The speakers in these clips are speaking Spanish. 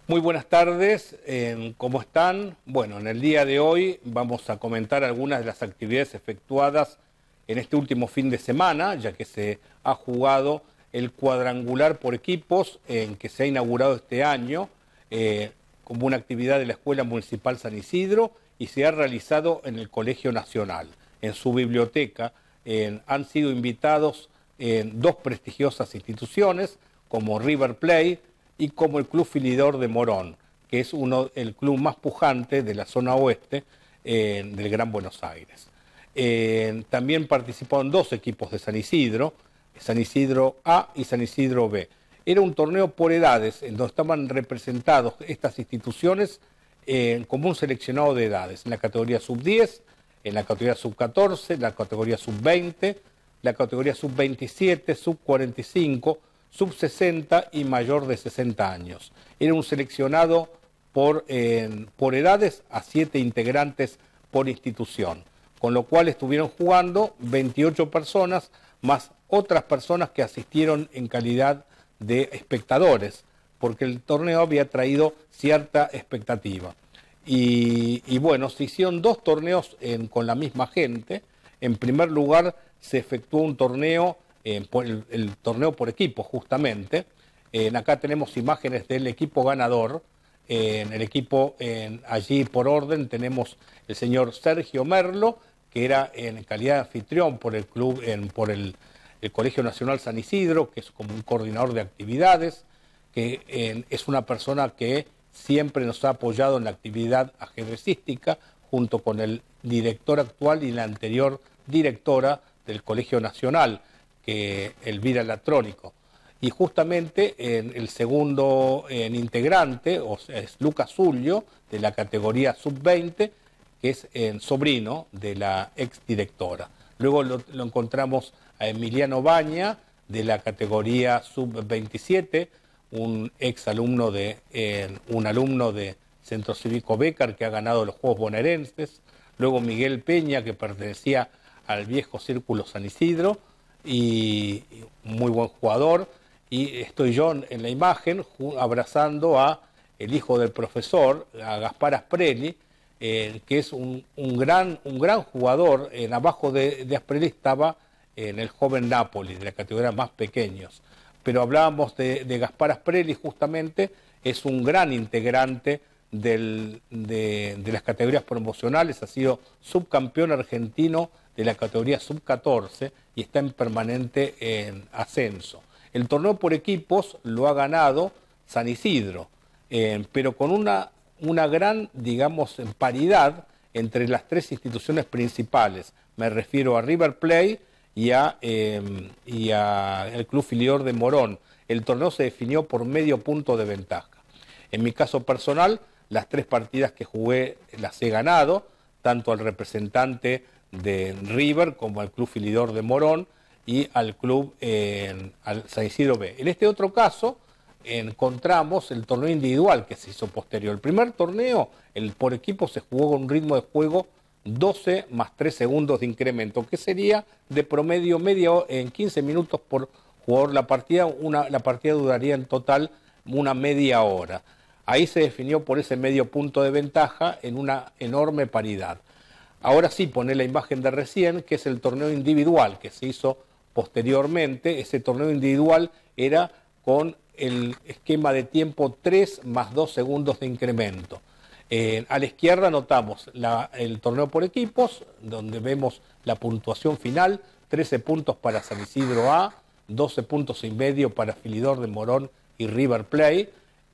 Muy buenas tardes, ¿cómo están? Bueno, en el día de hoy vamos a comentar algunas de las actividades efectuadas en este último fin de semana, ya que se ha jugado el cuadrangular por equipos que se ha inaugurado este año como una actividad de la Escuela Municipal San Isidro y se ha realizado en el Colegio Nacional. En su biblioteca han sido invitados dos prestigiosas instituciones como River Plate y como el Club Filidor de Morón, que es el club más pujante de la zona oeste del Gran Buenos Aires. También participaron dos equipos de San Isidro A y San Isidro B. Era un torneo por edades, en donde estaban representados estas instituciones como un seleccionado de edades, en la categoría sub-10, en la categoría sub-14, en la categoría sub-20, la categoría sub-27, sub-45, sub-60 y mayor de 60 años. Era un seleccionado por edades a 7 integrantes por institución, con lo cual estuvieron jugando 28 personas, más otras personas que asistieron en calidad de espectadores, porque el torneo había traído cierta expectativa. Y bueno, se hicieron dos torneos con la misma gente. En primer lugar, se efectuó un torneo, el torneo por equipo, justamente. Acá tenemos imágenes del equipo ganador. En el equipo, allí por orden, tenemos el señor Sergio Merlo, que era en calidad de anfitrión por el club, por el Colegio Nacional San Isidro, que es como un coordinador de actividades, que es una persona que siempre nos ha apoyado en la actividad ajedrecística, junto con el director actual y la anterior directora del Colegio Nacional, Elvira Latrónico. Y justamente el segundo integrante es Lucas Zulio, de la categoría sub-20, que es sobrino de la exdirectora. Luego lo encontramos a Emiliano Baña, de la categoría sub-27, un alumno de Centro Cívico Bécar, que ha ganado los Juegos Bonaerenses. Luego Miguel Peña, que pertenecía al viejo Círculo San Isidro, y muy buen jugador. Y estoy yo en la imagen abrazando a el hijo del profesor, a Gaspar Asprelli, que es un gran jugador. Abajo de Asprelli estaba el joven Napoli, de la categoría más pequeños. Pero hablábamos de Gaspar Asprelli, justamente, es un gran integrante de las categorías promocionales, ha sido subcampeón argentino de la categoría sub-14 y está en permanente ascenso. El torneo por equipos lo ha ganado San Isidro, pero con una gran, digamos, paridad entre las tres instituciones principales. Me refiero a River Plate y a el Club Filidor de Morón. El torneo se definió por medio punto de ventaja. En mi caso personal, las tres partidas que jugué las he ganado, tanto al representante de River como al Club Filidor de Morón y al club al San Isidro B. En este otro caso encontramos el torneo individual que se hizo posterior. El primer torneo, el por equipo, se jugó con un ritmo de juego 12 más 3 segundos de incremento, que sería de promedio en 15 minutos por jugador la partida. La partida duraría en total una media hora. Ahí se definió por ese medio punto de ventaja en una enorme paridad. Ahora sí, poné la imagen de recién, que es el torneo individual que se hizo posteriormente. Ese torneo individual era con el esquema de tiempo 3 más 2 segundos de incremento. A la izquierda notamos el torneo por equipos, donde vemos la puntuación final: 13 puntos para San Isidro A, 12 puntos y medio para Filidor de Morón y River Plate,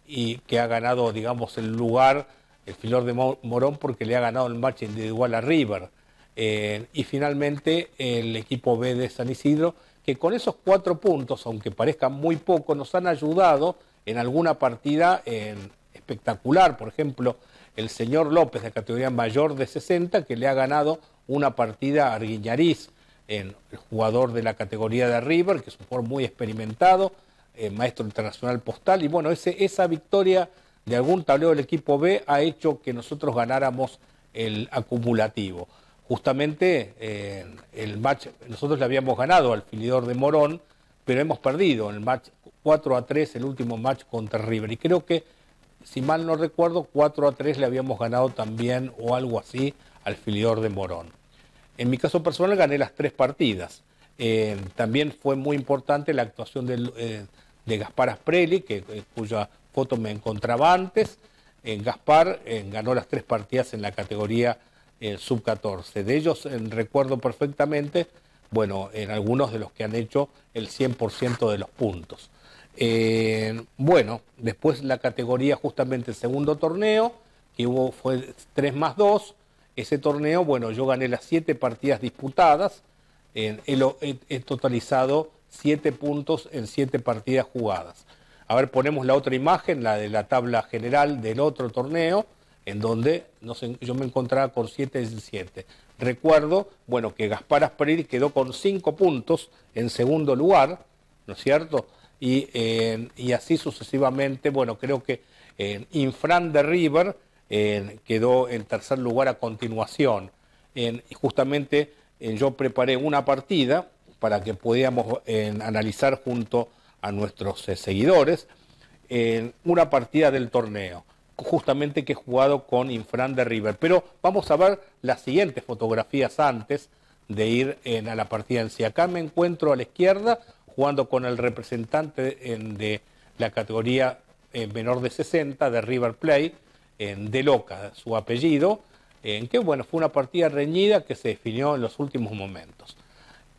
y que ha ganado, digamos, el lugar el Filidor de Morón porque le ha ganado el match individual a River. Y finalmente el equipo B de San Isidro, que con esos 4 puntos, aunque parezcan muy poco, nos han ayudado en alguna partida espectacular. Por ejemplo, el señor López, de categoría mayor de 60, que le ha ganado una partida a Arguiñariz, el jugador de la categoría de River, que es un jugador muy experimentado, maestro internacional postal. Y bueno, esa victoria de algún tablero del equipo B ha hecho que nosotros ganáramos el acumulativo. Justamente el match, nosotros le habíamos ganado al Filidor de Morón, pero hemos perdido en el match 4-3, el último match contra River. Y creo que si mal no recuerdo, 4-3 le habíamos ganado también o algo así al Filior de Morón. En mi caso personal gané las 3 partidas. También fue muy importante la actuación de Gaspar Asprelli, cuya foto me encontraba antes. Gaspar ganó las 3 partidas en la categoría sub-14. De ellos recuerdo perfectamente, bueno, en algunos de los que han hecho el 100% de los puntos. Bueno, después la categoría, justamente el segundo torneo, que fue 3+2. Ese torneo, bueno, yo gané las 7 partidas disputadas. He totalizado 7 puntos en 7 partidas jugadas. A ver, ponemos la otra imagen, la de la tabla general del otro torneo, en donde yo me encontraba con 7-7. Recuerdo, bueno, que Gaspar Asprelli quedó con 5 puntos en segundo lugar, ¿no es cierto? Y así sucesivamente, bueno, creo que Infran de River quedó en tercer lugar a continuación. Justamente yo preparé una partida para que pudiéramos analizar junto a nuestros seguidores una partida del torneo, justamente que he jugado con Infran de River. Pero vamos a ver las siguientes fotografías antes de ir a la partida en sí. Acá me encuentro a la izquierda jugando con el representante de la categoría menor de 60 de River Plate, De Loca, su apellido, que bueno, fue una partida reñida que se definió en los últimos momentos.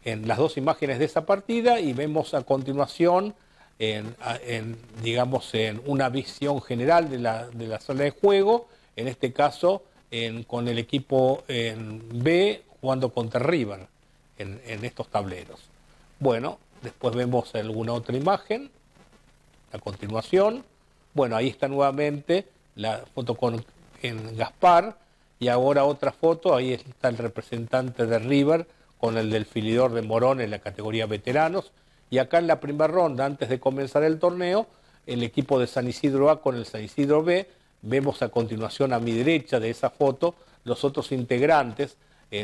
En las 2 imágenes de esa partida, y vemos a continuación, digamos, en una visión general de la sala de juego, en este caso con el equipo B jugando contra River en estos tableros. Bueno, después vemos alguna otra imagen a continuación. Bueno, ahí está nuevamente la foto con Gaspar, y ahora otra foto, ahí está el representante de River con el del Filior de Morón en la categoría veteranos, y acá en la primera ronda, antes de comenzar el torneo, el equipo de San Isidro A con el San Isidro B. Vemos a continuación a mi derecha de esa foto los otros integrantes.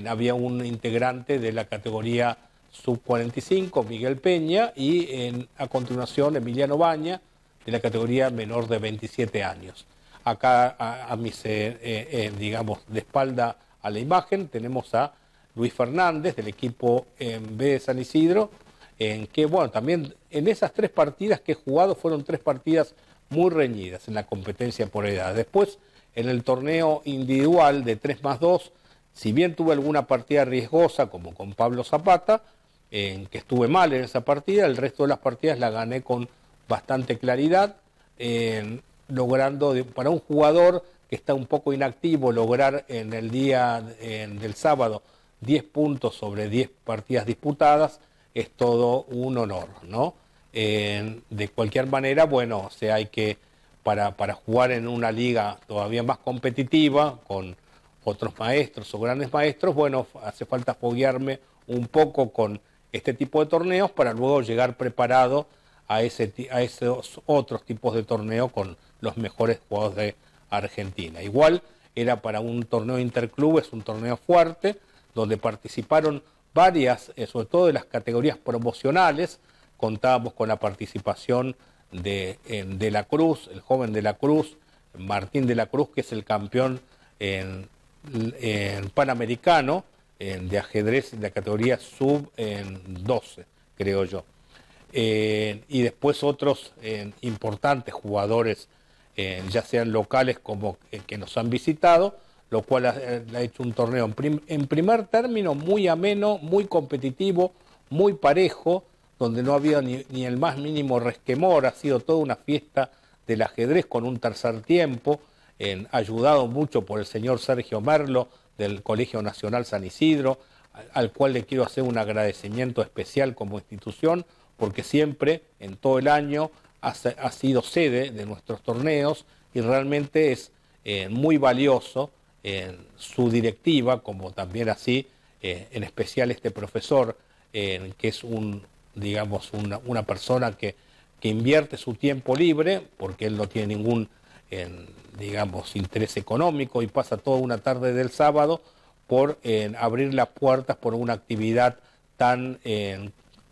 Había un integrante de la categoría sub-45, Miguel Peña, y a continuación Emiliano Baña, de la categoría menor de 27 años. Acá a mis, digamos, de espalda a la imagen tenemos a Luis Fernández del equipo B de San Isidro, que bueno, también en esas 3 partidas que he jugado fueron 3 partidas muy reñidas en la competencia por edad. Después, en el torneo individual de 3+2, si bien tuve alguna partida riesgosa, como con Pablo Zapata, que estuve mal en esa partida, el resto de las partidas la gané con bastante claridad, logrando para un jugador que está un poco inactivo, lograr en el día del sábado 10 puntos sobre 10 partidas disputadas es todo un honor, ¿no? De cualquier manera, bueno, o sea, hay que, para jugar en una liga todavía más competitiva, con otros maestros o grandes maestros, bueno, hace falta foguearme un poco con este tipo de torneos para luego llegar preparado a esos otros tipos de torneos con los mejores jugadores de Argentina. Igual era para un torneo interclubes, un torneo fuerte, donde participaron varias, sobre todo de las categorías promocionales. Contábamos con la participación de la Cruz, el joven de la Cruz, Martín de la Cruz, que es el campeón en panamericano de ajedrez de la categoría sub-12, creo yo. Y después otros importantes jugadores, ya sean locales como que nos han visitado, lo cual ha hecho un torneo en primer término muy ameno, muy competitivo, muy parejo, donde no había ni el más mínimo resquemor. Ha sido toda una fiesta del ajedrez con un tercer tiempo, ayudado mucho por el señor Sergio Merlo del Colegio Nacional San Isidro, al cual le quiero hacer un agradecimiento especial como institución, porque siempre, en todo el año, ha sido sede de nuestros torneos, y realmente es muy valioso su directiva, como también así, en especial este profesor, que es digamos, una persona que invierte su tiempo libre, porque él no tiene ningún, digamos, interés económico, y pasa toda una tarde del sábado por abrir las puertas por una actividad tan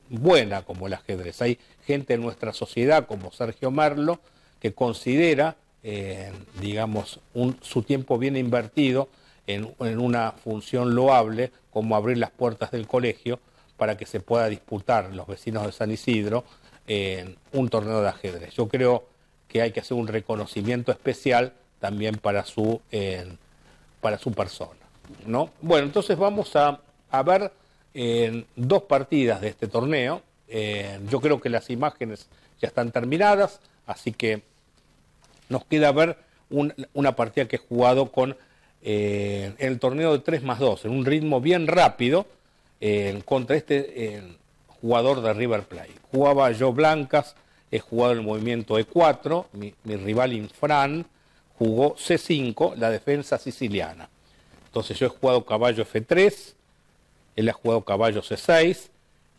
buena como el ajedrez. Hay gente en nuestra sociedad, como Sergio Merlo, que considera digamos, su tiempo bien invertido en una función loable como abrir las puertas del colegio para que se pueda disputar los vecinos de San Isidro un torneo de ajedrez. Yo creo que hay que hacer un reconocimiento especial también para su persona, ¿no? Bueno, entonces vamos a ver dos partidas de este torneo. Yo creo que las imágenes ya están terminadas, así que nos queda ver una partida que he jugado con el torneo de 3+2, en un ritmo bien rápido, contra este jugador de River Plate. Jugaba yo blancas, he jugado el movimiento E4, mi rival Infran jugó C5, la defensa siciliana. Entonces yo he jugado caballo F3, él ha jugado caballo C6,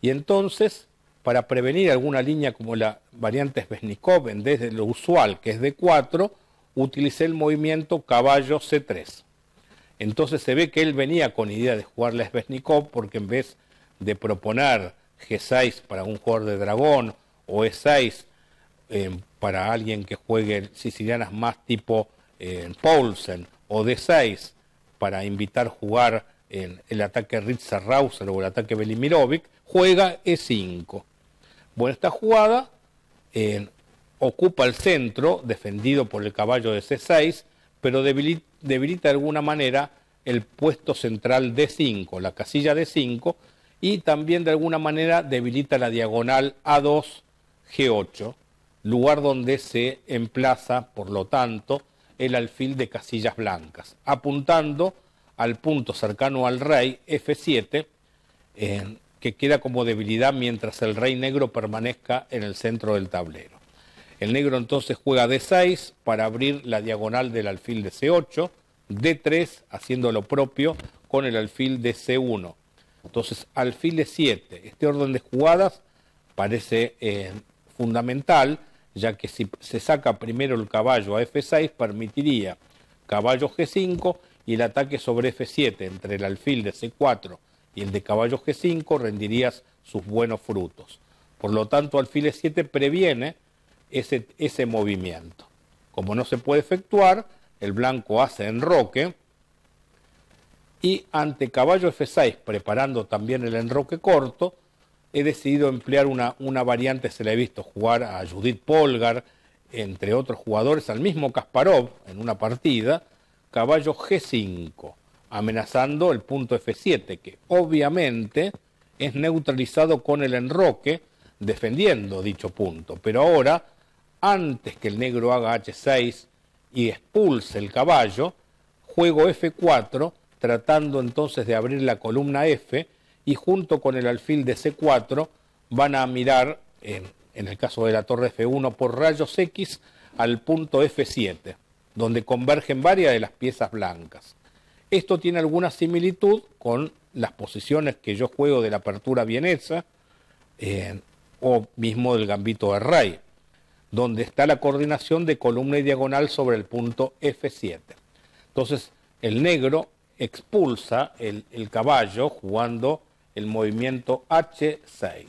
y entonces, para prevenir alguna línea como la variante Sveshnikov, en vez de lo usual, que es D4, utilicé el movimiento caballo C3. Entonces se ve que él venía con idea de jugar la Sveshnikov, porque en vez de proponer G6 para un jugador de dragón, o E6 para alguien que juegue sicilianas más tipo Poulsen, o D6 para invitar a jugar el ataque Ritzer-Rauser o el ataque Velimirovic, juega E5. Bueno, esta jugada ocupa el centro, defendido por el caballo de C6, pero debilita de alguna manera el puesto central D5, la casilla D5, y también de alguna manera debilita la diagonal A2, G8, lugar donde se emplaza, por lo tanto, el alfil de casillas blancas, apuntando al punto cercano al rey, F7, que queda como debilidad mientras el rey negro permanezca en el centro del tablero. El negro entonces juega D6 para abrir la diagonal del alfil de C8, D3 haciendo lo propio con el alfil de C1. Entonces, alfil E7. Este orden de jugadas parece fundamental, ya que si se saca primero el caballo a F6, permitiría caballo G5 y el ataque sobre F7 entre el alfil de C4 y el de caballo G5 rendirías sus buenos frutos. Por lo tanto, alfil E7 previene ese movimiento. Como no se puede efectuar, el blanco hace enroque y ante caballo F6, preparando también el enroque corto, he decidido emplear una variante, se la he visto jugar a Judith Polgar, entre otros jugadores, al mismo Kasparov en una partida, caballo G5, amenazando el punto F7, que obviamente es neutralizado con el enroque, defendiendo dicho punto. Pero ahora, antes que el negro haga H6 y expulse el caballo, juego F4, tratando entonces de abrir la columna F, y junto con el alfil de C4 van a mirar, en el caso de la torre F1, por rayos X al punto F7, donde convergen varias de las piezas blancas. Esto tiene alguna similitud con las posiciones que yo juego de la apertura vienesa, o mismo del gambito de rey, donde está la coordinación de columna y diagonal sobre el punto F7. Entonces, el negro expulsa el caballo jugando el movimiento H6,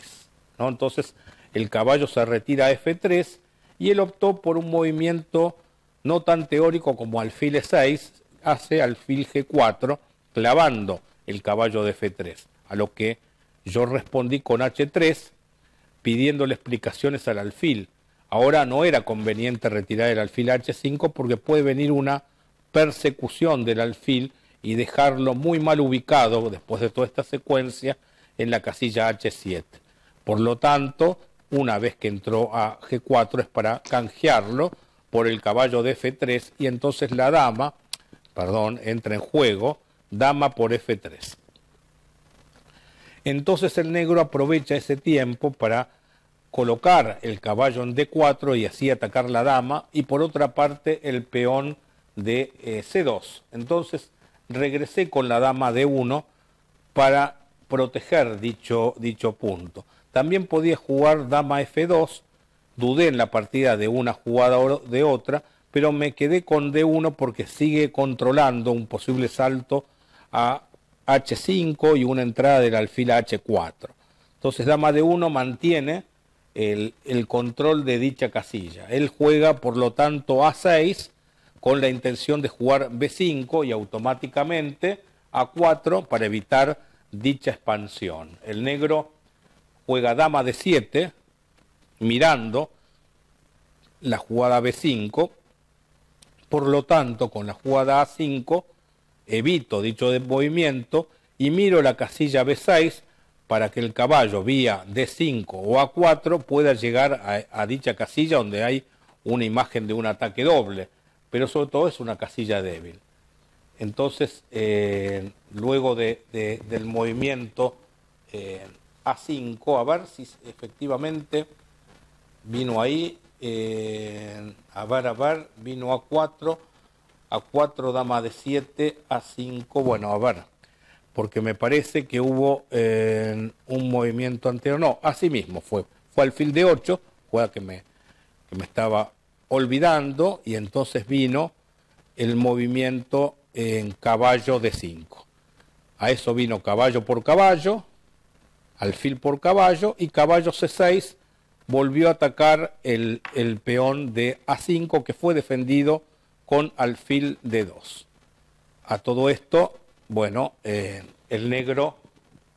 ¿no? Entonces, el caballo se retira a F3 y él optó por un movimiento no tan teórico como alfil E6, hace alfil G4, clavando el caballo de F3, a lo que yo respondí con H3, pidiéndole explicaciones al alfil. Ahora no era conveniente retirar el alfil H5 porque puede venir una persecución del alfil y dejarlo muy mal ubicado después de toda esta secuencia en la casilla H7. Por lo tanto, una vez que entró a G4 es para canjearlo por el caballo de F3 y entonces la dama, entra en juego, dama por F3. Entonces el negro aprovecha ese tiempo para colocar el caballo en D4 y así atacar la dama, y por otra parte el peón de C2. Entonces regresé con la dama D1 para proteger dicho punto. También podía jugar dama F2, dudé en la partida de una jugada o de otra, pero me quedé con D1 porque sigue controlando un posible salto a H5 y una entrada del alfil a H4. Entonces dama D1 mantiene el control de dicha casilla. Él juega, por lo tanto, A6 con la intención de jugar B5 y automáticamente A4 para evitar dicha expansión. El negro juega dama D7, mirando la jugada B5, por lo tanto, con la jugada A5, evito dicho movimiento y miro la casilla B6 para que el caballo vía D5 o A4 pueda llegar a dicha casilla donde hay una imagen de un ataque doble, pero sobre todo es una casilla débil. Entonces, luego del movimiento A5, a ver si efectivamente vino ahí, a ver, vino A4, A4, dama D7, A5, bueno, a ver, porque me parece que hubo un movimiento anterior, no, así mismo fue alfil D8, jugada que me estaba olvidando, y entonces vino el movimiento en caballo D5. A eso vino caballo por caballo, alfil por caballo, y caballo C6 volvió a atacar el peón de A5 que fue defendido con alfil D2. A todo esto, bueno, el negro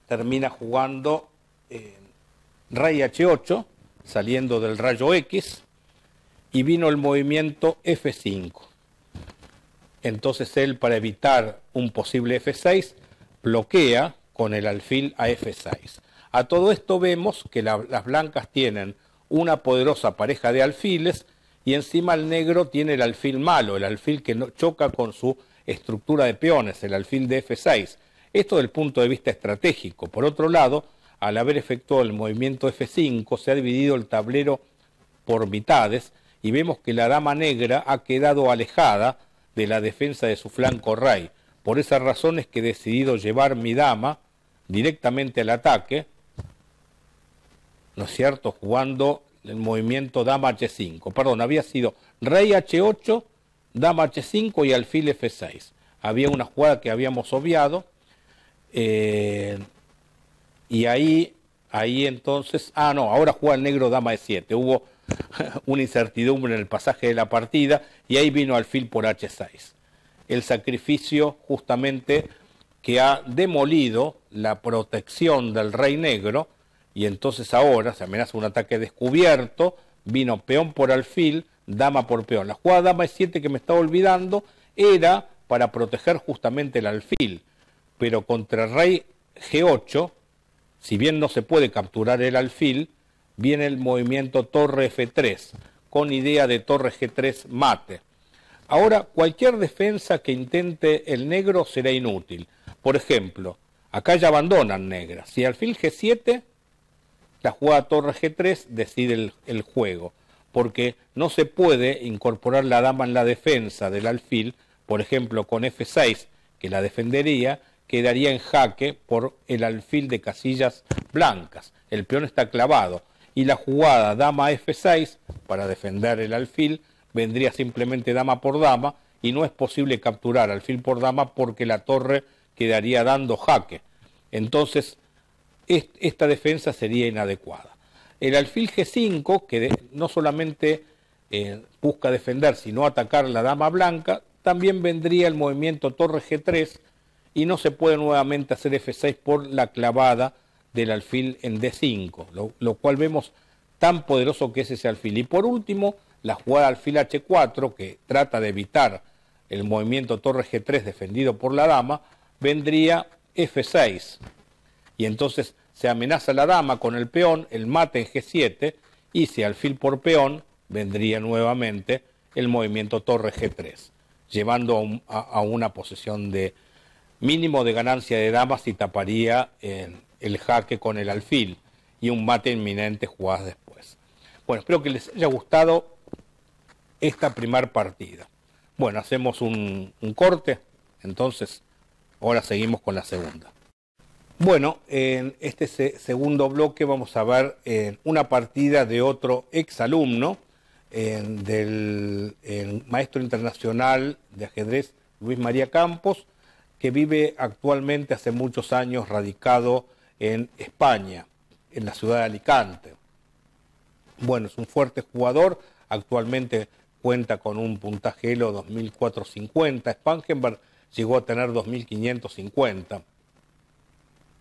termina jugando rey H8, saliendo del rayo X, y vino el movimiento F5. Entonces él, para evitar un posible F6, bloquea con el alfil a F6. A todo esto vemos que las blancas tienen una poderosa pareja de alfiles y encima el negro tiene el alfil malo, el alfil que choca con su estructura de peones, el alfil de F6. Esto desde el punto de vista estratégico. Por otro lado, al haber efectuado el movimiento F5, se ha dividido el tablero por mitades y vemos que la dama negra ha quedado alejada de la defensa de su flanco rey. Por esa razón es que he decidido llevar mi dama directamente al ataque, ¿no es cierto?, jugando el movimiento dama H5. Perdón, había sido rey H8, dama H5 y alfil F6. Había una jugada que habíamos obviado, y ahí entonces, ahora juega el negro dama E7. Hubo una incertidumbre en el pasaje de la partida y ahí vino alfil por H6. El sacrificio justamente que ha demolido la protección del rey negro, y entonces ahora se amenaza un ataque descubierto, vino peón por alfil, dama por peón. La jugada dama E7 que me estaba olvidando era para proteger justamente el alfil, pero contra el rey G8, si bien no se puede capturar el alfil, viene el movimiento torre F3, con idea de torre G3 mate. Ahora, cualquier defensa que intente el negro será inútil. Por ejemplo, acá ya abandonan negras. Si alfil G7, la jugada torre G3 decide el juego, porque no se puede incorporar la dama en la defensa del alfil. Por ejemplo, con F6, que la defendería, quedaría en jaque por el alfil de casillas blancas. El peón está clavado. Y la jugada dama F6, para defender el alfil, vendría simplemente dama por dama, y no es posible capturar alfil por dama porque la torre quedaría dando jaque. Entonces, esta defensa sería inadecuada. El alfil G5, que no solamente busca defender, sino atacar la dama blanca, también vendría el movimiento torre G3, y no se puede nuevamente hacer F6 por la clavada del alfil en D5, lo cual vemos tan poderoso que es ese alfil. Y por último, la jugada alfil H4, que trata de evitar el movimiento torre G3 defendido por la dama, vendría F6. Y entonces se amenaza la dama con el peón, el mate en G7, y si alfil por peón, vendría nuevamente el movimiento torre G3, llevando a una posición de mínimo de ganancia de damas y taparía el jaque con el alfil y un mate inminente jugadas después. Bueno, espero que les haya gustado esta primera partida. Bueno, hacemos un corte, entonces ahora seguimos con la segunda. Bueno, en este segundo bloque vamos a ver una partida de otro exalumno del maestro internacional de ajedrez Luis María Campos, que vive actualmente hace muchos años radicado en España, en la ciudad de Alicante. Bueno, es un fuerte jugador, actualmente cuenta con un puntaje Elo 2450, Spangenberg llegó a tener 2550.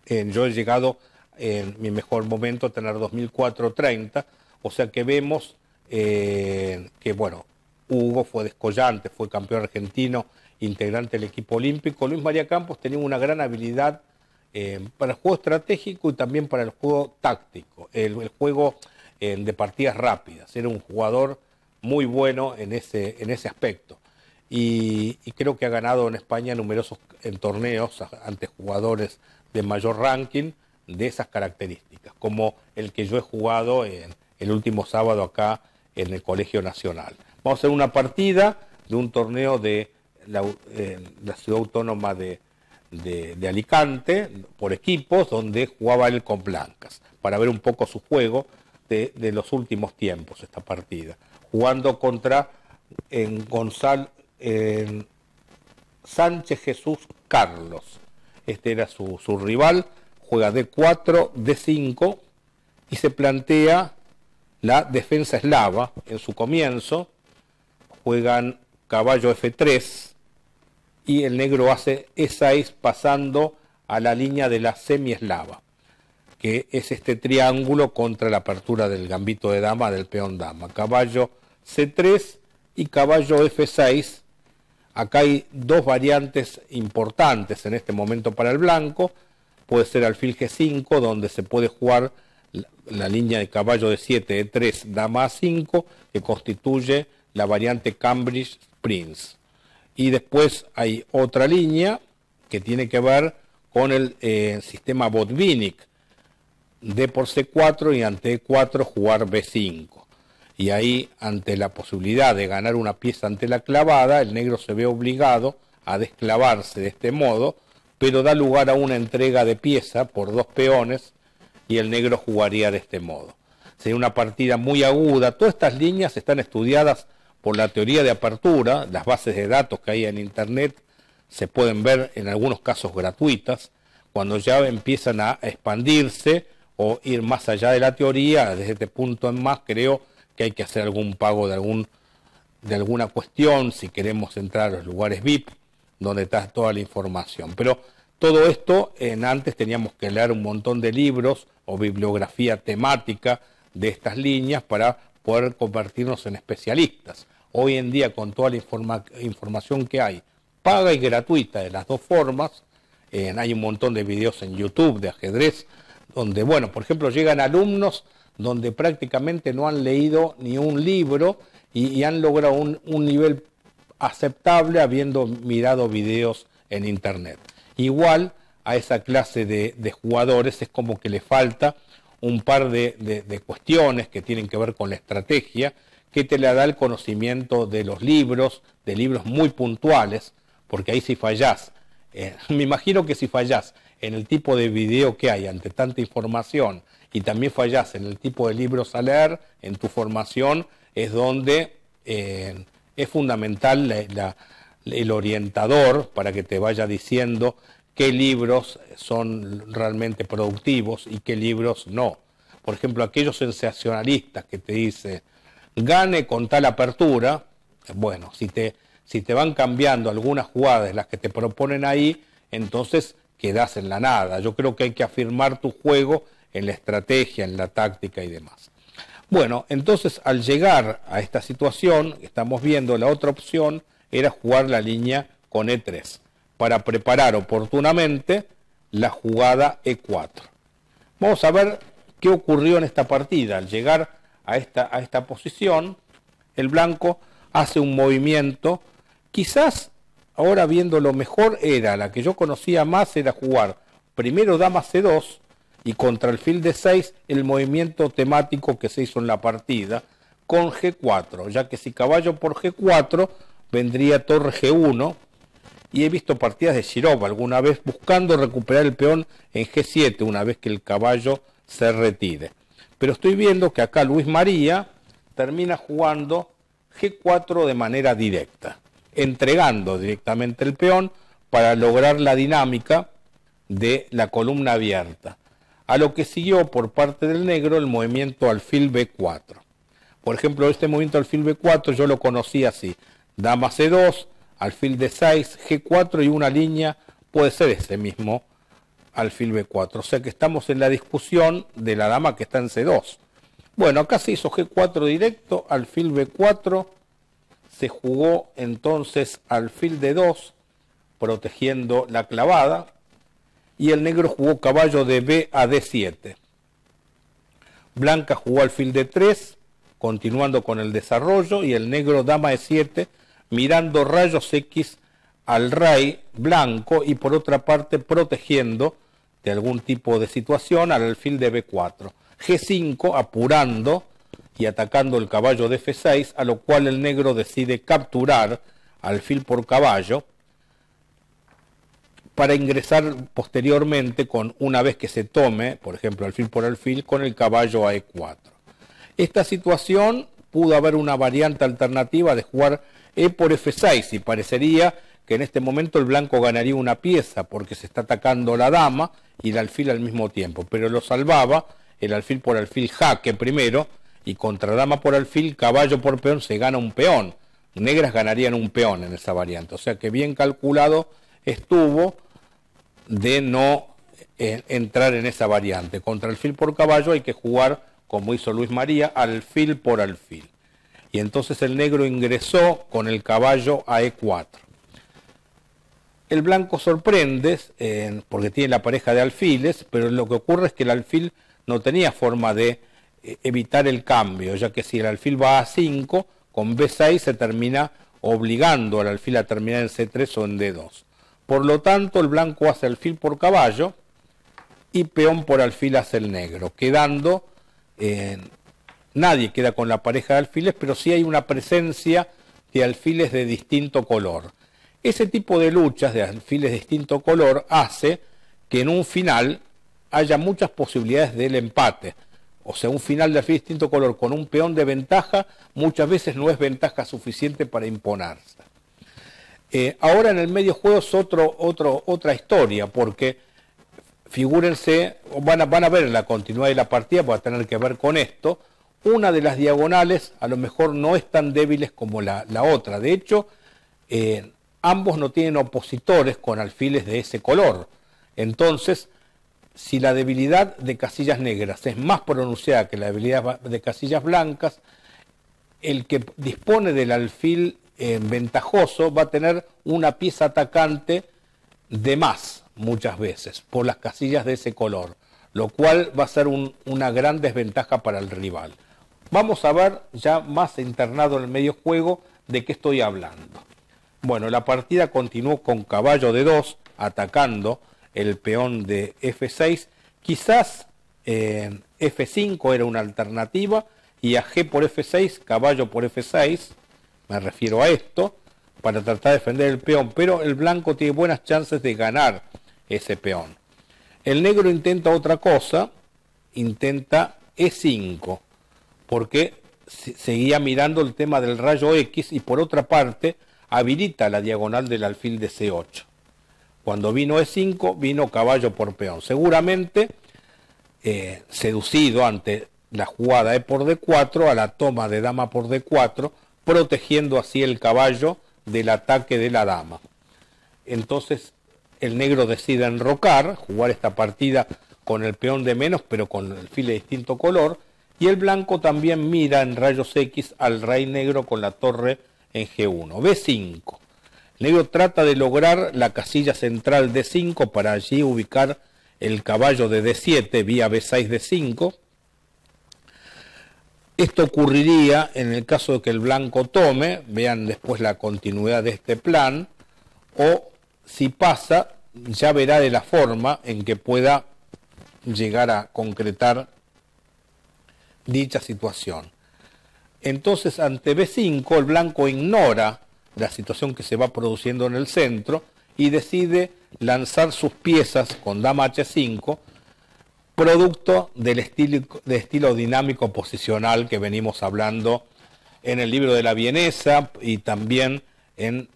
Yo he llegado en mi mejor momento a tener 2430, o sea que vemos que, bueno, Hugo fue descollante, fue campeón argentino, integrante del equipo olímpico. Luis María Campos tenía una gran habilidad para el juego estratégico y también para el juego táctico, el juego de partidas rápidas. Era un jugador muy bueno en ese aspecto. Y creo que ha ganado en España numerosos torneos ante jugadores de mayor ranking de esas características, como el que yo he jugado el último sábado acá en el Colegio Nacional. Vamos a hacer una partida de un torneo de la ciudad autónoma de Alicante, por equipos, donde jugaba él con blancas, para ver un poco su juego de los últimos tiempos, esta partida. Jugando contra Sánchez Jesús Carlos. Este era su rival, juega D4, D5 y se plantea la defensa eslava. En su comienzo juegan caballo F3 y el negro hace E6 pasando a la línea de la semieslava, que es este triángulo contra la apertura del gambito de dama del peón dama. Caballo C3 y caballo F6. Acá hay dos variantes importantes en este momento para el blanco. Puede ser alfil G5, donde se puede jugar la línea de caballo de 7, E3, dama A5, que constituye la variante Cambridge Prince. Y después hay otra línea que tiene que ver con el sistema Botvinnik, D por C4 y ante E4 jugar B5. Y ahí, ante la posibilidad de ganar una pieza ante la clavada, el negro se ve obligado a desclavarse de este modo, pero da lugar a una entrega de pieza por dos peones y el negro jugaría de este modo. Sería una partida muy aguda. Todas estas líneas están estudiadas por la teoría de apertura. Las bases de datos que hay en Internet se pueden ver en algunos casos gratuitas. Cuando ya empiezan a expandirse o ir más allá de la teoría, desde este punto en más creo que hay que hacer algún pago de alguna cuestión si queremos entrar a los lugares VIP donde está toda la información. Pero todo esto, antes teníamos que leer un montón de libros o bibliografía temática de estas líneas para poder convertirnos en especialistas. Hoy en día, con toda la información que hay, paga y gratuita de las dos formas, hay un montón de videos en YouTube de ajedrez, donde, bueno, por ejemplo, llegan alumnos donde prácticamente no han leído ni un libro y han logrado un nivel aceptable habiendo mirado videos en Internet. Igual a esa clase de jugadores es como que le falta un par de cuestiones que tienen que ver con la estrategia, que te la da el conocimiento de los libros, de libros muy puntuales, porque ahí si fallás, me imagino que si fallás en el tipo de video que hay ante tanta información y también fallás en el tipo de libros a leer, en tu formación es donde es fundamental el orientador para que te vaya diciendo qué libros son realmente productivos y qué libros no. Por ejemplo, aquellos sensacionalistas que te dicen, gane con tal apertura, bueno, si te van cambiando algunas jugadas de las que te proponen ahí, entonces quedás en la nada. Yo creo que hay que afirmar tu juego en la estrategia, en la táctica y demás. Bueno, entonces al llegar a esta situación, estamos viendo la otra opción, era jugar la línea con E3, para preparar oportunamente la jugada E4. Vamos a ver qué ocurrió en esta partida. Al llegar a esta posición, el blanco hace un movimiento, quizás ahora viéndolo mejor era, la que yo conocía más era jugar primero dama C2 y contra alfil D6 el movimiento temático que se hizo en la partida con G4, ya que si caballo por G4 vendría torre G1, y he visto partidas de Shirov alguna vez buscando recuperar el peón en G7 una vez que el caballo se retire. Pero estoy viendo que acá Luis María termina jugando G4 de manera directa, entregando directamente el peón para lograr la dinámica de la columna abierta. A lo que siguió por parte del negro el movimiento alfil B4. por ejemplo, este movimiento alfil B4 yo lo conocí así: dama C2, alfil D6, G4 y una línea, puede ser ese mismo alfil B4. O sea que estamos en la discusión de la dama que está en C2. Bueno, acá se hizo G4 directo, alfil B4, se jugó entonces alfil D2, protegiendo la clavada, y el negro jugó caballo de B a D7. Blanca jugó alfil D3, continuando con el desarrollo, y el negro dama E7, mirando rayos X al rey blanco y por otra parte protegiendo de algún tipo de situación al alfil de B4. G5 apurando y atacando el caballo de F6, a lo cual el negro decide capturar alfil por caballo para ingresar posteriormente una vez que se tome, por ejemplo, alfil por alfil, con el caballo a E4. Esta situación pudo haber una variante alternativa de jugar E por F6 y parecería que en este momento el blanco ganaría una pieza porque se está atacando la dama y el alfil al mismo tiempo, pero lo salvaba el alfil por alfil jaque primero, y contra dama por alfil, caballo por peón, se gana un peón. Negras ganarían un peón en esa variante, o sea que bien calculado estuvo de no entrar en esa variante. Contra alfil por caballo hay que jugar, como hizo Luis María, alfil por alfil. Y entonces el negro ingresó con el caballo a E4. El blanco sorprende porque tiene la pareja de alfiles, pero lo que ocurre es que el alfil no tenía forma de evitar el cambio, ya que si el alfil va a A5, con B6 se termina obligando al alfil a terminar en C3 o en D2. Por lo tanto, el blanco hace alfil por caballo y peón por alfil hace el negro, quedando, nadie queda con la pareja de alfiles, pero sí hay una presencia de alfiles de distinto color. Ese tipo de luchas de alfiles de distinto color hace que en un final haya muchas posibilidades del empate. O sea, un final de alfil de distinto color con un peón de ventaja muchas veces no es ventaja suficiente para imponerse. Ahora en el medio juego es otra historia, porque figúrense, van a ver la continuidad de la partida, va a tener que ver con esto. Una de las diagonales a lo mejor no es tan débiles como la otra. De hecho, ambos no tienen opositores con alfiles de ese color. Entonces, si la debilidad de casillas negras es más pronunciada que la debilidad de casillas blancas, el que dispone del alfil ventajoso va a tener una pieza atacante de más muchas veces por las casillas de ese color, lo cual va a ser una gran desventaja para el rival. Vamos a ver ya más internado en el medio juego de qué estoy hablando. Bueno, la partida continuó con caballo de 2 atacando el peón de F6, quizás F5 era una alternativa, y a G por F6, caballo por F6, me refiero a esto, para tratar de defender el peón, pero el blanco tiene buenas chances de ganar ese peón. El negro intenta otra cosa, intenta E5, porque seguía mirando el tema del rayo X, y por otra parte habilita la diagonal del alfil de C8. Cuando vino E5, vino caballo por peón. Seguramente seducido ante la jugada E por D4 a la toma de dama por D4, protegiendo así el caballo del ataque de la dama. Entonces el negro decide enrocar, jugar esta partida con el peón de menos, pero con el alfil de distinto color, y el blanco también mira en rayos X al rey negro con la torre en G1. B5. El negro trata de lograr la casilla central D5 para allí ubicar el caballo de D7 vía B6 D5. Esto ocurriría en el caso de que el blanco tome, vean después la continuidad de este plan, o si pasa, ya verá de la forma en que pueda llegar a concretar dicha situación. Entonces, ante B5, el blanco ignora la situación que se va produciendo en el centro y decide lanzar sus piezas con dama H5, producto del estilo dinámico posicional que venimos hablando en el libro de la vienesa y también en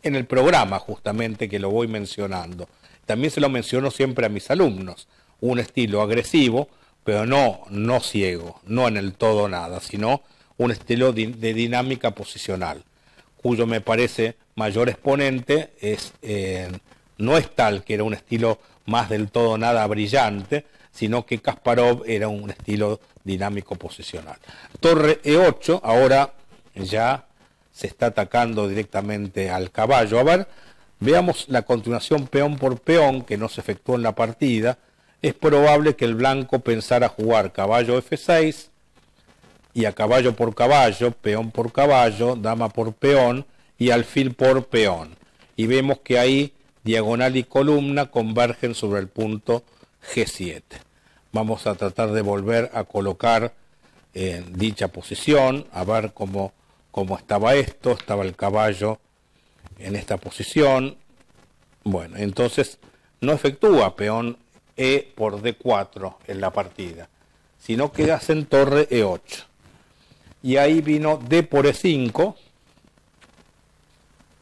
el programa justamente que lo voy mencionando. También se lo menciono siempre a mis alumnos, un estilo agresivo pero no ciego, no en el todo nada, sino un estilo de dinámica posicional, cuyo me parece mayor exponente no es tal que era un estilo más del todo nada brillante, sino que Kasparov era un estilo dinámico posicional. Torre E8, ahora ya se está atacando directamente al caballo. A ver, veamos la continuación peón por peón que no se efectuó en la partida. Es probable que el blanco pensara jugar caballo F6 y a caballo por caballo, peón por caballo, dama por peón y alfil por peón. Y vemos que ahí diagonal y columna convergen sobre el punto G7. Vamos a tratar de volver a colocar dicha posición, a ver cómo estaba esto. Estaba el caballo en esta posición. Bueno, entonces no efectúa peón E por D4 en la partida, sino que hacen torre E8. Y ahí vino D por E5,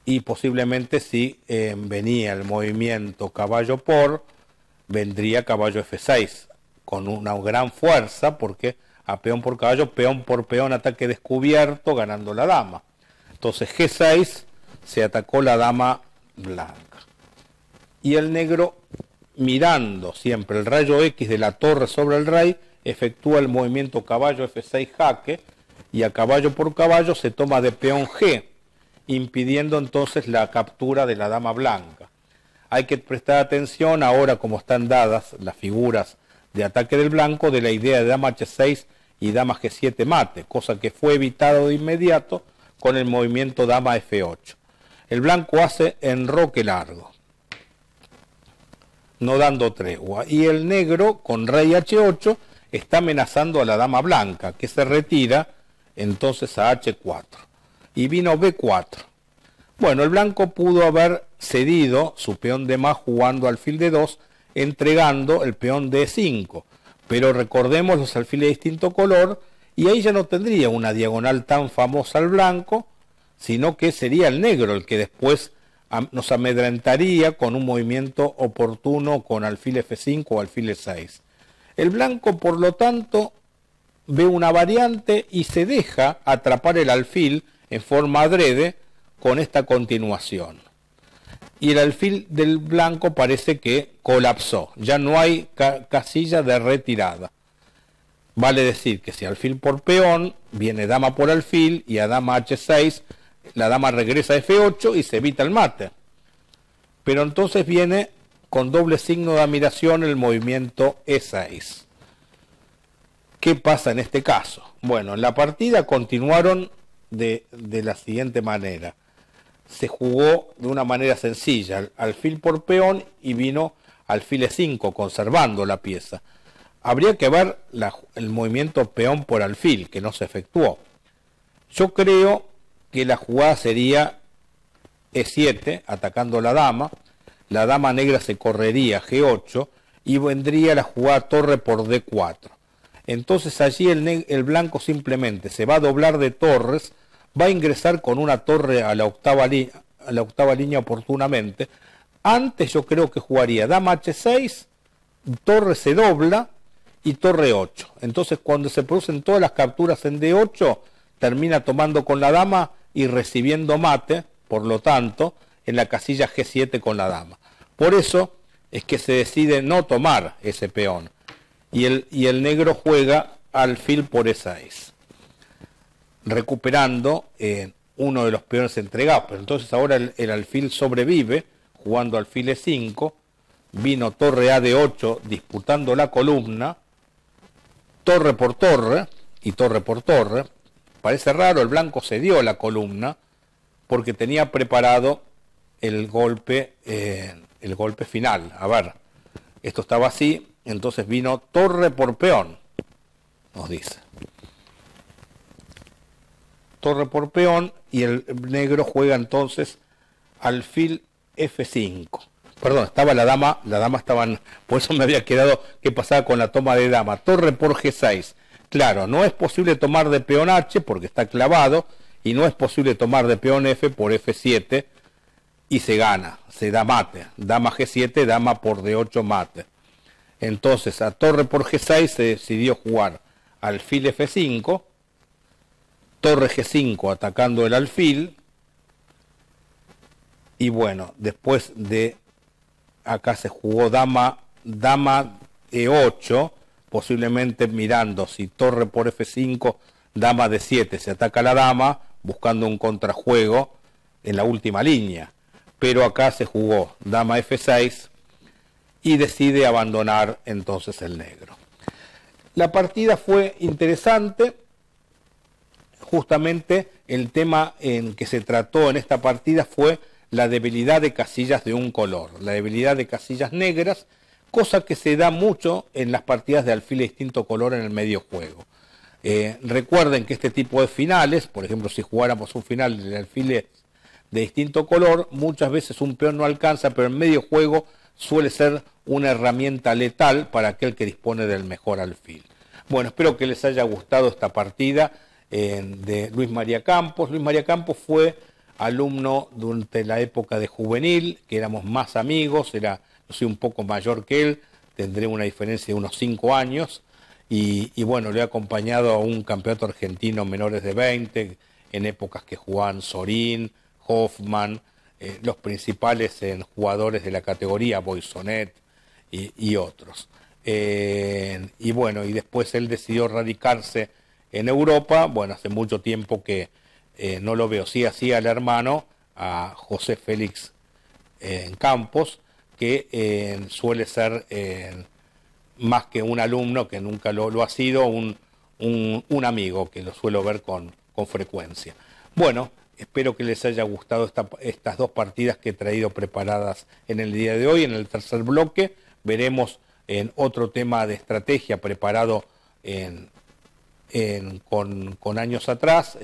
y posiblemente si venía el movimiento caballo por, vendría caballo F6, con una gran fuerza, porque a peón por caballo, peón por peón, ataque descubierto, ganando la dama. Entonces G6 se atacó la dama blanca. Y el negro, mirando siempre el rayo X de la torre sobre el rey, efectúa el movimiento caballo F6 jaque, y a caballo por caballo se toma de peón G, impidiendo entonces la captura de la dama blanca. Hay que prestar atención ahora como están dadas las figuras de ataque del blanco de la idea de dama H6 y dama G7 mate, cosa que fue evitado de inmediato con el movimiento dama F8. El blanco hace enroque largo, no dando tregua, y el negro con rey H8 está amenazando a la dama blanca, que se retira entonces a H4, y vino B4. Bueno, el blanco pudo haber cedido su peón de más jugando alfil de 2, entregando el peón de 5, pero recordemos los alfiles de distinto color, y ahí ya no tendría una diagonal tan famosa al blanco, sino que sería el negro el que después nos amedrentaría con un movimiento oportuno con alfil F5 o alfil E6. El blanco, por lo tanto, ve una variante y se deja atrapar el alfil en forma adrede con esta continuación. Y el alfil del blanco parece que colapsó, ya no hay casilla de retirada. Vale decir que si alfil por peón, viene dama por alfil y a dama H6, la dama regresa a F8 y se evita el mate. Pero entonces viene con doble signo de admiración el movimiento E6. ¿Qué pasa en este caso? Bueno, en la partida continuaron de la siguiente manera. Se jugó de una manera sencilla, alfil por peón y vino alfil E5, conservando la pieza. Habría que ver el movimiento peón por alfil, que no se efectuó. Yo creo que la jugada sería E7, atacando la dama negra se correría G8 y vendría la jugada torre por D4. Entonces allí el blanco simplemente se va a doblar de torres, va a ingresar con una torre a la octava línea oportunamente. Antes yo creo que jugaría dama H6, torre se dobla y torre 8. Entonces cuando se producen todas las capturas en D8, termina tomando con la dama y recibiendo mate, por lo tanto, en la casilla G7 con la dama. Por eso es que se decide no tomar ese peón. Y el negro juega alfil por E6, recuperando uno de los peones entregados. Pero entonces ahora el alfil sobrevive, jugando alfil E5, vino torre A de 8 disputando la columna, torre por torre y torre por torre. Parece raro, el blanco cedió la columna porque tenía preparado el golpe final. A ver, esto estaba así, entonces vino torre por peón, nos dice. Torre por peón y el negro juega entonces alfil F5. Perdón, estaba la dama estaba, por eso me había quedado qué pasaba con la toma de dama. Torre por G6. Claro, no es posible tomar de peón H porque está clavado y no es posible tomar de peón F por F7 y se gana, se da mate. Dama G7, dama por D8 mate. Entonces a torre por G6 se decidió jugar alfil F5, torre G5 atacando el alfil, y bueno, después de acá se jugó dama E8, posiblemente mirando si torre por F5, dama D7, se ataca la dama, buscando un contrajuego en la última línea. Pero acá se jugó dama F6 y decide abandonar entonces el negro. La partida fue interesante. Justamente el tema en que se trató en esta partida fue la debilidad de casillas de un color, la debilidad de casillas negras, cosa que se da mucho en las partidas de alfil de distinto color en el medio juego. Recuerden que este tipo de finales, por ejemplo, si jugáramos un final de alfiles de distinto color, muchas veces un peón no alcanza, pero en medio juego suele ser una herramienta letal para aquel que dispone del mejor alfil. Bueno, espero que les haya gustado esta partida de Luis María Campos. Luis María Campos fue alumno durante la época de juvenil, que éramos más amigos, yo soy un poco mayor que él, tendré una diferencia de unos 5 años, y bueno, le he acompañado a un campeonato argentino menores de 20, en épocas que jugaban Sorín, Hoffman, los principales jugadores de la categoría, Boisonet y otros. Y bueno, y después él decidió radicarse en Europa. Bueno, hace mucho tiempo que no lo veo. Sí hacía el hermano, a José Félix Campos, que suele ser más que un alumno, que nunca lo ha sido, un amigo, que lo suelo ver con frecuencia. Bueno, espero que les haya gustado estas dos partidas que he traído preparadas en el día de hoy. En el tercer bloque veremos en otro tema de estrategia preparado con años atrás,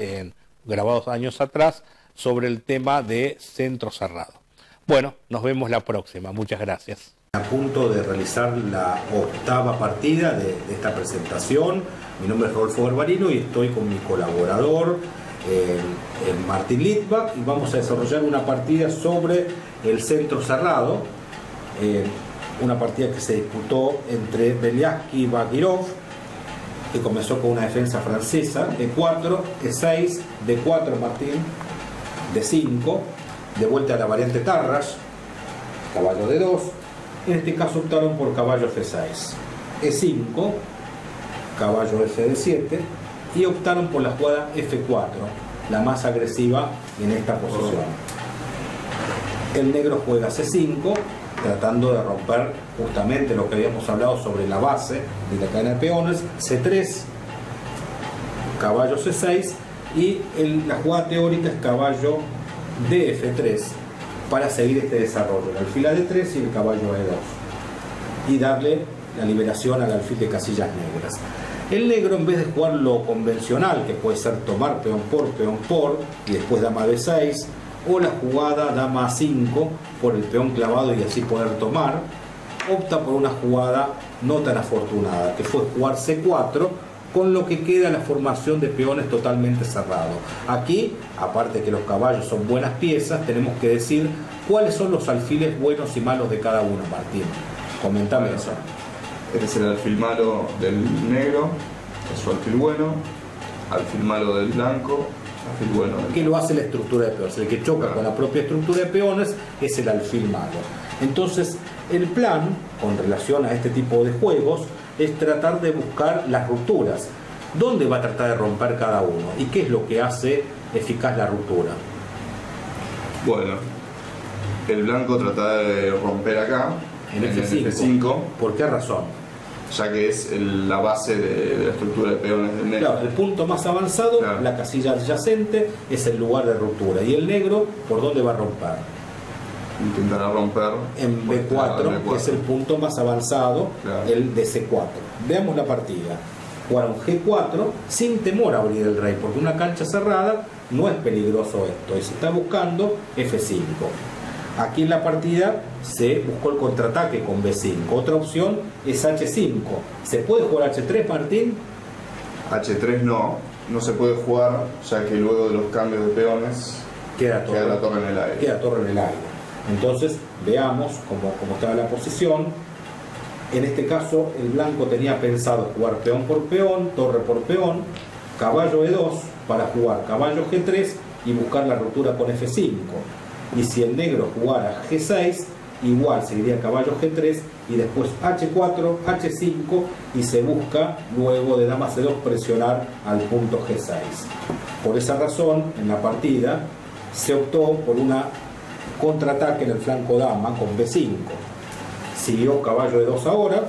grabados años atrás, sobre el tema de centro cerrado. Bueno, nos vemos la próxima. Muchas gracias. A punto de realizar la 8ª partida de esta presentación. Mi nombre es Rodolfo Garbarino y estoy con mi colaborador Martín Litvak, y vamos a desarrollar una partida sobre el centro cerrado, una partida que se disputó entre Beliaski y Bagirov, que comenzó con una defensa francesa, E4, E6, D4 Martín, D5, de vuelta a la variante Tarrasch, caballo D2. En este caso optaron por caballo F6, E5, caballo FD7, y optaron por la jugada F4, la más agresiva en esta posición. El negro juega C5, tratando de romper justamente lo que habíamos hablado sobre la base de la cadena de peones. C3, caballo C6, y la jugada teórica es caballo DF3 para seguir este desarrollo, el alfil a D3 y el caballo E2, y darle la liberación al alfil de casillas negras. El negro, en vez de jugar lo convencional, que puede ser tomar peón por, y después dama D6, o la jugada dama A5 por el peón clavado y así poder tomar, opta por una jugada no tan afortunada, que fue jugar C4, con lo que queda la formación de peones totalmente cerrado. Aquí, aparte que los caballos son buenas piezas, tenemos que decir cuáles son los alfiles buenos y malos de cada uno. Martín, comentame eso. Este es el alfil malo del negro, es su alfil bueno, alfil malo del blanco, alfil bueno del... ¿Qué lo hace la estructura de peones? El que choca con la propia estructura de peones es el alfil malo. Entonces, el plan, con relación a este tipo de juegos, es tratar de buscar las rupturas. ¿Dónde va a tratar de romper cada uno? ¿Y qué es lo que hace eficaz la ruptura? Bueno, el blanco trata de romper acá, en el F5. ¿Por qué razón? Ya que es la base de la estructura de peones del negro. Claro, el punto más avanzado, claro, la casilla adyacente, es el lugar de ruptura. ¿Y el negro por dónde va a romper? Intentará romper en B4, que es el punto más avanzado, claro, el de C4. Veamos la partida. Jugaron G4 sin temor a abrir el rey, porque una cancha cerrada no es peligroso esto, y se está buscando F5. Aquí en la partida se buscó el contraataque con B5. Otra opción es H5. ¿Se puede jugar H3, Martín? H3 no se puede jugar, ya que luego de los cambios de peones queda la torre en el aire. Queda torre en el aire. Entonces veamos cómo estaba la posición. En este caso, el blanco tenía pensado jugar peón por peón, torre por peón, caballo E2 para jugar caballo G3 y buscar la ruptura con F5. Y si el negro jugara G6, igual seguiría caballo G3 y después H4, H5 y se busca luego de dama C2 presionar al punto G6. Por esa razón, en la partida se optó por una contraataque en el flanco dama con B5. Siguió caballo E2 ahora,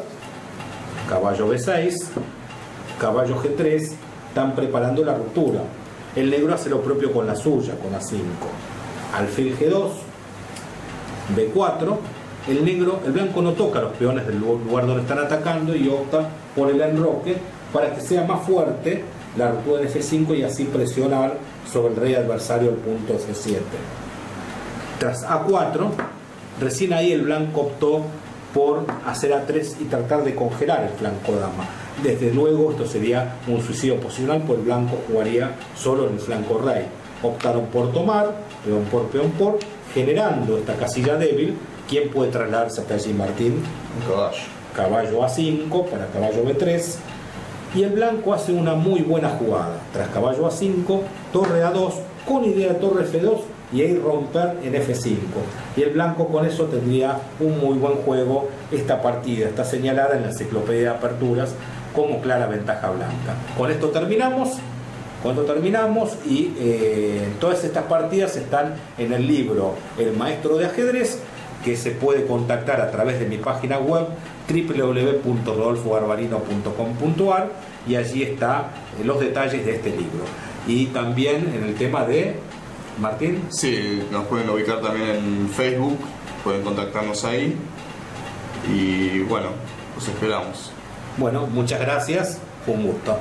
caballo B6, caballo G3, están preparando la ruptura. El negro hace lo propio con la suya, con A5. Alfil G2, B4, el blanco no toca los peones del lugar donde están atacando y opta por el enroque para que sea más fuerte la ruptura en F5 y así presionar sobre el rey adversario el punto F7. Tras A4, recién ahí el blanco optó por hacer A3 y tratar de congelar el flanco dama. Desde luego esto sería un suicidio posicional, pues el blanco jugaría solo en el flanco rey. Optaron por tomar, peón por, generando esta casilla débil. ¿Quién puede trasladarse hasta allí, Martín? Un caballo. Caballo A5 para caballo B3. Y el blanco hace una muy buena jugada. Tras caballo A5, torre A2, con idea de torre F2 y ahí romper en F5. Y el blanco con eso tendría un muy buen juego. Esta partida está señalada en la enciclopedia de aperturas como clara ventaja blanca. Con esto terminamos. Y todas estas partidas están en el libro El Maestro de Ajedrez, que se puede contactar a través de mi página web www.rodolfobarbarino.com.ar y allí están los detalles de este libro. Y también en el tema de... ¿Martín? Sí, nos pueden ubicar también en Facebook, pueden contactarnos ahí y bueno, los esperamos. Bueno, muchas gracias, fue un gusto.